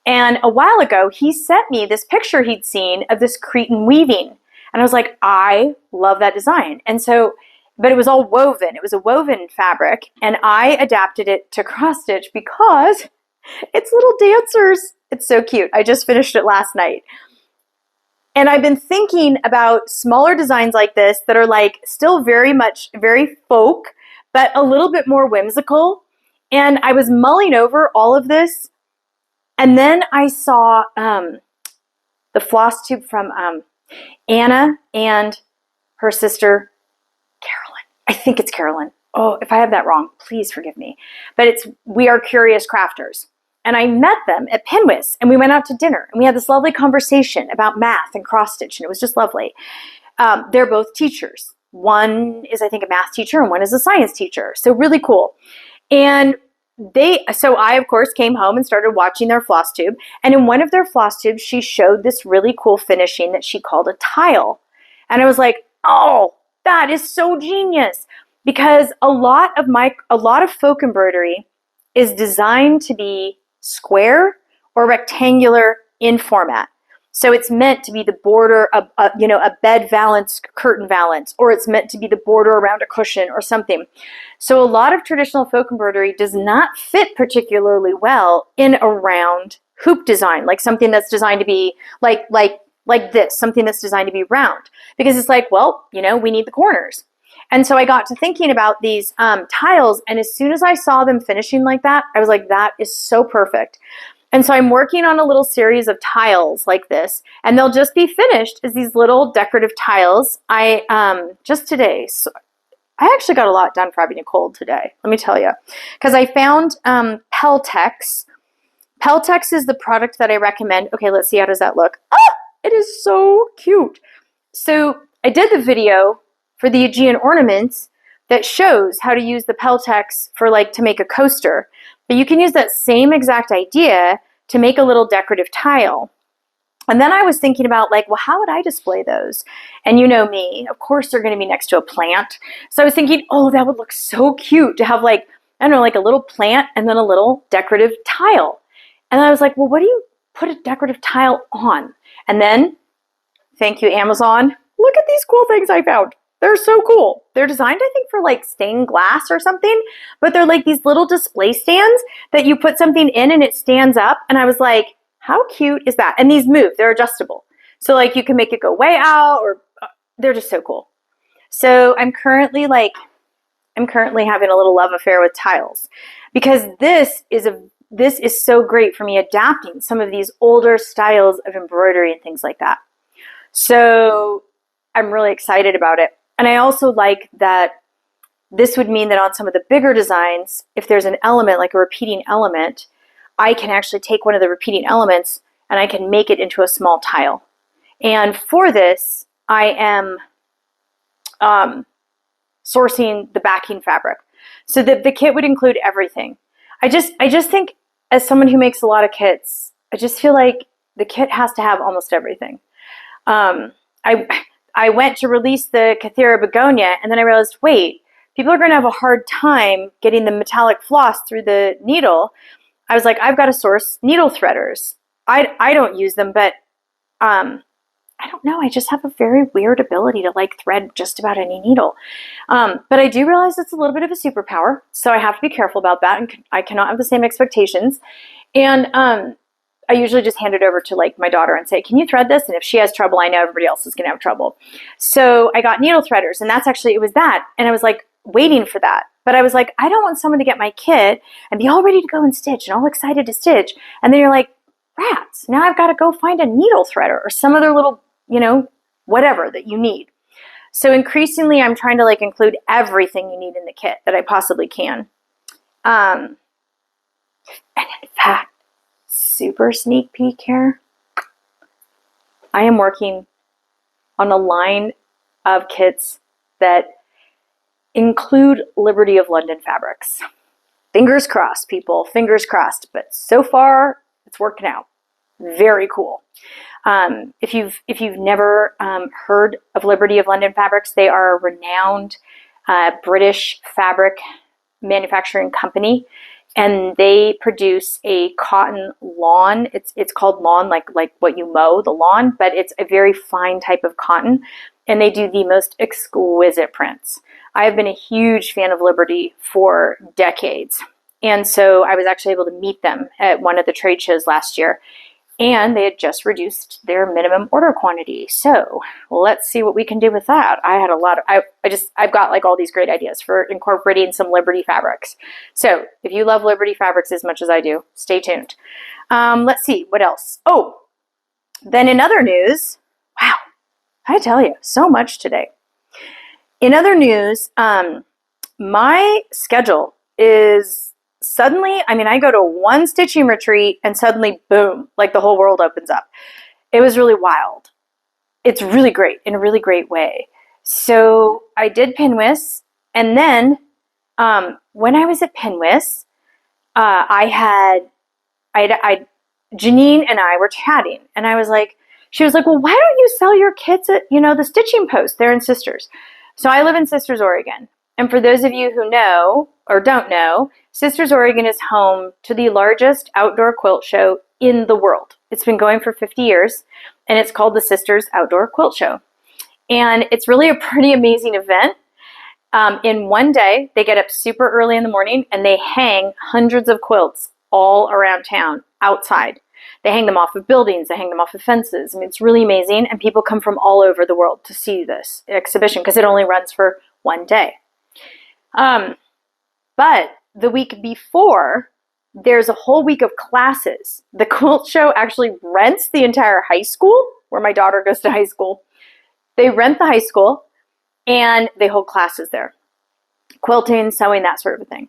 [SPEAKER 1] And a while ago, he sent me this picture he'd seen of this Cretan weaving. And I was like, I love that design. And so, but it was all woven. It was a woven fabric. And I adapted it to cross stitch because it's little dancers. It's so cute. I just finished it last night. And I've been thinking about smaller designs like this that are like still very folk, but a little bit more whimsical. And I was mulling over all of this. And then I saw the FlossTube from Anna and her sister, Carolyn. I think it's Carolyn. Oh, if I have that wrong, please forgive me. But it's We Are Curious Crafters. And I met them at Pinwis, and we went out to dinner, and we had this lovely conversation about math and cross-stitch, and it was just lovely. They're both teachers. One is, I think, a math teacher, and one is a science teacher. So really cool. And so I, of course, came home and started watching their FlossTube. And in one of their FlossTubes, she showed this really cool finishing that she called a tile. And I was like, oh, that is so genius. Because a lot of folk embroidery is designed to be square or rectangular in format. So it's meant to be the border of a bed valance, curtain valance, or it's meant to be the border around a cushion or something. So a lot of traditional folk embroidery does not fit particularly well in a round hoop design, like something that's designed to be like this, something that's designed to be round. Because it's like, well, we need the corners. And so I got to thinking about these tiles, and as soon as I saw them finishing like that, I was like, that is so perfect. And so I'm working on a little series of tiles like this, and they'll just be finished as these little decorative tiles. Just today, so I actually got a lot done for having a cold today, let me tell you, because I found Peltex. Peltex is the product that I recommend. Okay, let's see, how does that look? Ah, it is so cute. So I did the video for the Aegean ornaments that shows how to use the Peltex for to make a coaster. But you can use that same exact idea to make a little decorative tile. And then I was thinking about like, well, how would I display those? And you know me, of course they're going to be next to a plant. So I was thinking, oh, that would look so cute to have like, I don't know, like a little plant and then a little decorative tile. And I was like, well, what do you put a decorative tile on? And then, thank you, Amazon. Look at these cool things I found. They're so cool. They're designed, I think, for like stained glass or something, but they're like these little display stands that you put something in and it stands up. And I was like, how cute is that? And these move, they're adjustable. So like you can make it go way out, or they're just so cool. So I'm currently having a little love affair with tiles, because this is so great for me adapting some of these older styles of embroidery and things like that. So I'm really excited about it. And I also like that this would mean that on some of the bigger designs, if there's an element, like a repeating element, I can actually take one of the repeating elements and I can make it into a small tile. And for this, I am sourcing the backing fabric. So the kit would include everything. I just think, as someone who makes a lot of kits, I just feel like the kit has to have almost everything. I went to release the Kithira Begonia, and then I realized, wait, people are going to have a hard time getting the metallic floss through the needle. I was like, I've got to source needle threaders. I don't use them, but I don't know. I just have a very weird ability to like thread just about any needle. But I do realize it's a little bit of a superpower, so I have to be careful about that, and I cannot have the same expectations. And I usually just hand it over to like my daughter and say, can you thread this? And if she has trouble, I know everybody else is going to have trouble. So I got needle threaders, and it was that. And I was like waiting for that. But I was like, I don't want someone to get my kit and be all ready to go and stitch and all excited to stitch. And then you're like, rats, now I've got to go find a needle threader or some other little, whatever that you need. So increasingly, I'm trying to like include everything you need in the kit that I possibly can. And in fact, super sneak peek here, I am working on a line of kits that include Liberty of London fabrics. Fingers crossed, people, fingers crossed. But so far, it's working out. Very cool. If you've never heard of Liberty of London fabrics, they are a renowned British fabric manufacturing company, and they produce a cotton lawn. It's called lawn, like what you mow, the lawn, but it's a very fine type of cotton, and they do the most exquisite prints. I have been a huge fan of Liberty for decades, and so I was actually able to meet them at one of the trade shows last year, and they had just reduced their minimum order quantity. So let's see what we can do with that. I had a lot of, I've got like all these great ideas for incorporating some Liberty fabrics. So if you love Liberty fabrics as much as I do, stay tuned. Let's see what else. Oh, then in other news, wow, I tell you, so much today. In other news, my schedule is suddenly, I go to one stitching retreat and suddenly, boom, like the whole world opens up. It was really wild. It's really great in a really great way. So I did Pinwis, and then when I was at Pinwis, Janine and I were chatting, and she was like, well, why don't you sell your kits at, the Stitching Post there in Sisters? So I live in Sisters, Oregon. And for those of you who know or don't know, Sisters, Oregon is home to the largest outdoor quilt show in the world. It's been going for 50 years, and it's called the Sisters Outdoor Quilt Show. And it's really a pretty amazing event. In one day, they get up super early in the morning, and they hang hundreds of quilts all around town, outside. They hang them off of buildings, they hang them off of fences. It's really amazing, and people come from all over the world to see this exhibition because it only runs for one day. But the week before, there's a whole week of classes. The quilt show actually rents the entire high school, where my daughter goes to high school. They rent the high school, and they hold classes there. Quilting, sewing, that sort of a thing.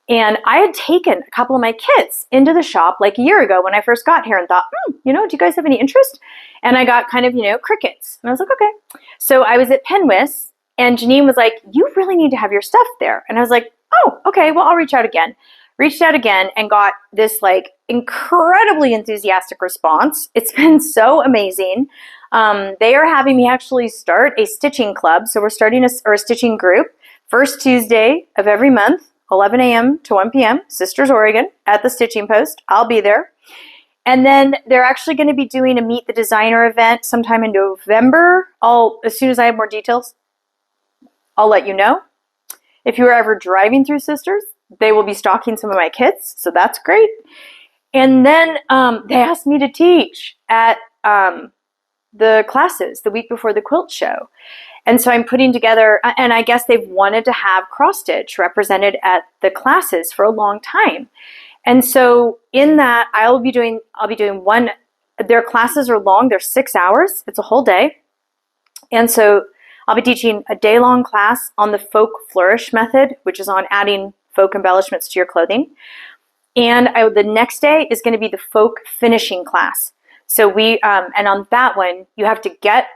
[SPEAKER 1] And I had taken a couple of my kits into the shop like a year ago when I first got here and thought, do you guys have any interest? And I got kind of, crickets. And I was like, okay. So I was at Pinwis, and Janine was like, you really need to have your stuff there. And I was like, oh, okay, well, I'll reach out again. Reached out again and got this like incredibly enthusiastic response. It's been so amazing. They are having me actually start a stitching club. So we're starting a stitching group first Tuesday of every month, 11 a.m. to 1 p.m., Sisters, Oregon, at the Stitching Post. I'll be there. And then they're actually going to be doing a Meet the Designer event sometime in November. As soon as I have more details, I'll let you know. If you are ever driving through Sisters, they will be stocking some of my kits, so that's great. And then they asked me to teach at the classes the week before the quilt show. And so I'm putting together, and I guess they've wanted to have cross stitch represented at the classes for a long time. And so in that, I'll be doing one. Their classes are long; they're 6 hours. It's a whole day, and so I'll be teaching a day-long class on the folk flourish method, which is on adding folk embellishments to your clothing. And the next day is going to be the folk finishing class. So and on that one, you have to get,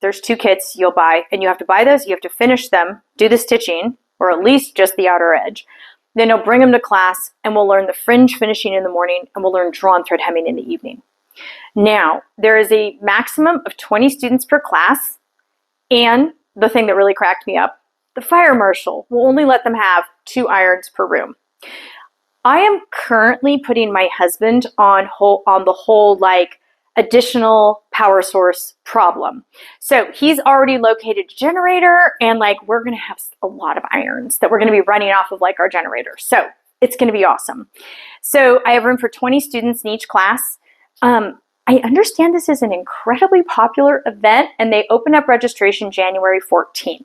[SPEAKER 1] there's 2 kits you'll buy, and you have to buy those, you have to finish them, do the stitching, or at least just the outer edge. Then you'll bring them to class, and we'll learn the fringe finishing in the morning, and we'll learn drawn thread hemming in the evening. Now, there is a maximum of 20 students per class, and the thing that really cracked me up, the fire marshal will only let them have 2 irons per room. I am currently putting my husband on the whole additional power source problem. So he's already located a generator, and we're going to have a lot of irons that we're going to be running off of our generator. So it's going to be awesome. So I have room for 20 students in each class. I understand this is an incredibly popular event, and they open up registration January 14th,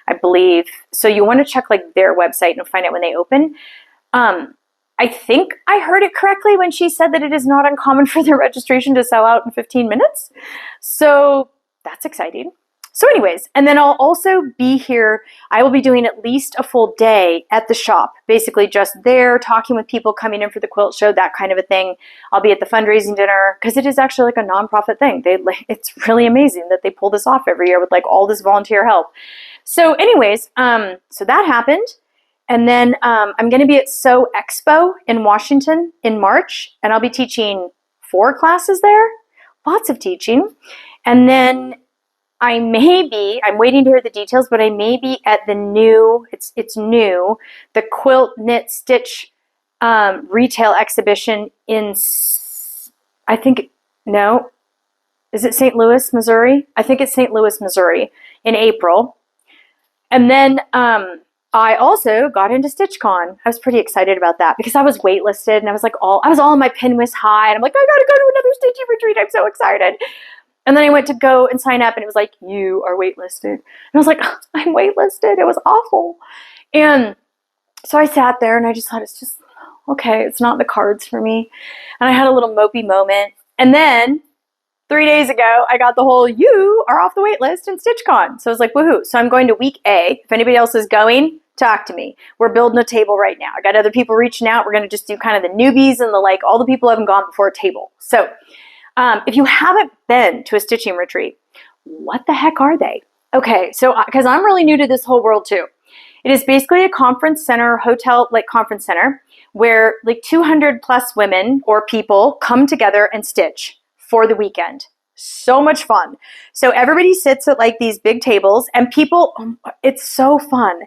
[SPEAKER 1] I believe. So you want to check their website and find out when they open. I think I heard it correctly when she said that it is not uncommon for their registration to sell out in 15 minutes. So that's exciting. So anyways, and then I'll also be here. I will be doing at least a full day at the shop, basically just there talking with people coming in for the quilt show, that kind of a thing. I'll be at the fundraising dinner because it is actually a nonprofit thing. It's really amazing that they pull this off every year with all this volunteer help. So anyways, so that happened. And then I'm going to be at Sew Expo in Washington in March, and I'll be teaching 4 classes there. Lots of teaching. And then I'm waiting to hear the details, but I may be at the new, it's new, the Quilt Knit Stitch retail exhibition in, is it St. Louis, Missouri? I think it's St. Louis, Missouri in April. And then I also got into StitchCon. I was pretty excited about that because I was waitlisted, and I was all on my Pinwist high, and I'm I gotta go to another stitching retreat. I'm so excited. And then I went to go and sign up, and it was you are waitlisted. And I was I'm waitlisted. It was awful. And so I sat there, and I just thought, it's just, okay, it's not in the cards for me. And I had a little mopey moment. And then 3 days ago, I got the whole, you are off the wait list in StitchCon. So I was woohoo. So I'm going to week A. If anybody else is going, talk to me. We're building a table right now. I got other people reaching out. We're going to just do kind of the newbies and all the people who haven't gone before a table. So if you haven't been to a stitching retreat, what the heck are they? Okay, so because I'm really new to this whole world too. It is basically a conference center, hotel, conference center, where 200 plus women or people come together and stitch for the weekend. So much fun. So everybody sits at these big tables, and people, it's so fun.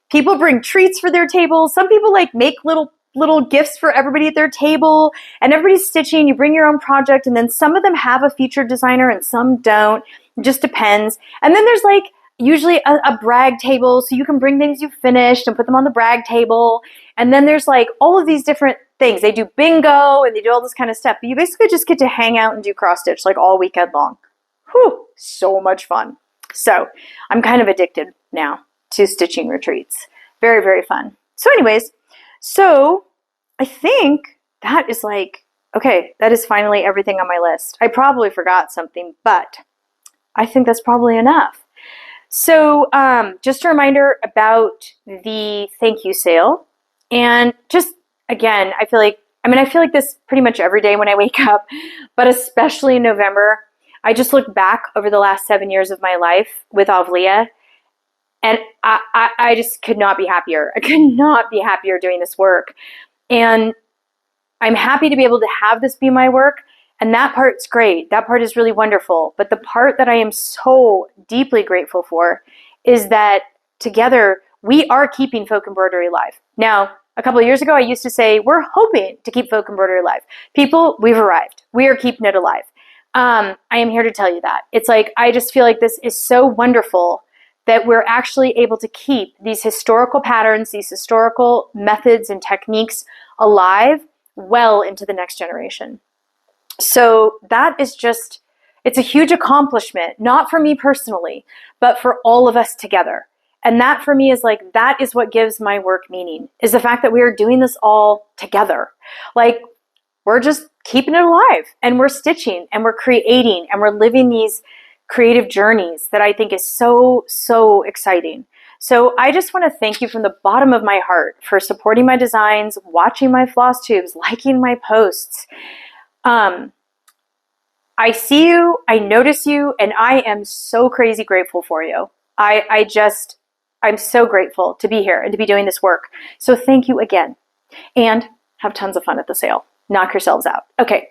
[SPEAKER 1] People bring treats for their tables. Some people make little gifts for everybody at their table, and everybody's stitching. You bring your own project, and then some of them have a featured designer and some don't. It just depends. And then there's usually a brag table, so you can bring things you've finished and put them on the brag table. And then there's all of these different things. They do bingo and they do all this kind of stuff. But you basically just get to hang out and do cross stitch all weekend long. Whew, so much fun. So I'm kind of addicted now to stitching retreats. Very, very fun. So anyways, so I think that is okay, that is finally everything on my list. I probably forgot something, but I think that's probably enough. So just a reminder about the thank you sale. And just, again, I feel like this pretty much every day when I wake up, but especially in November. I just look back over the last 7 years of my life with Avlia, and I just could not be happier. I could not be happier doing this work. And I'm happy to be able to have this be my work. And that part's great. That part is really wonderful. But the part that I am so deeply grateful for is that together we are keeping folk embroidery alive. Now, a couple of years ago, I used to say, we're hoping to keep folk embroidery alive. People, we've arrived. We are keeping it alive. I am here to tell you that. It's like, I just feel like this is so wonderful that we're actually able to keep these historical patterns, these historical methods and techniques alive well into the next generation. So that is just, it's a huge accomplishment, not for me personally, but for all of us together. And that for me is like, that is what gives my work meaning, is the fact that we are doing this all together. Like, we're just keeping it alive, and we're stitching, and we're creating, and we're living these creative journeys that I think is so, so exciting. So I just want to thank you from the bottom of my heart for supporting my designs, watching my floss tubes, liking my posts. I see you, I notice you, and I am so crazy grateful for you. I'm so grateful to be here and to be doing this work. So thank you again, and have tons of fun at the sale. Knock yourselves out. Okay,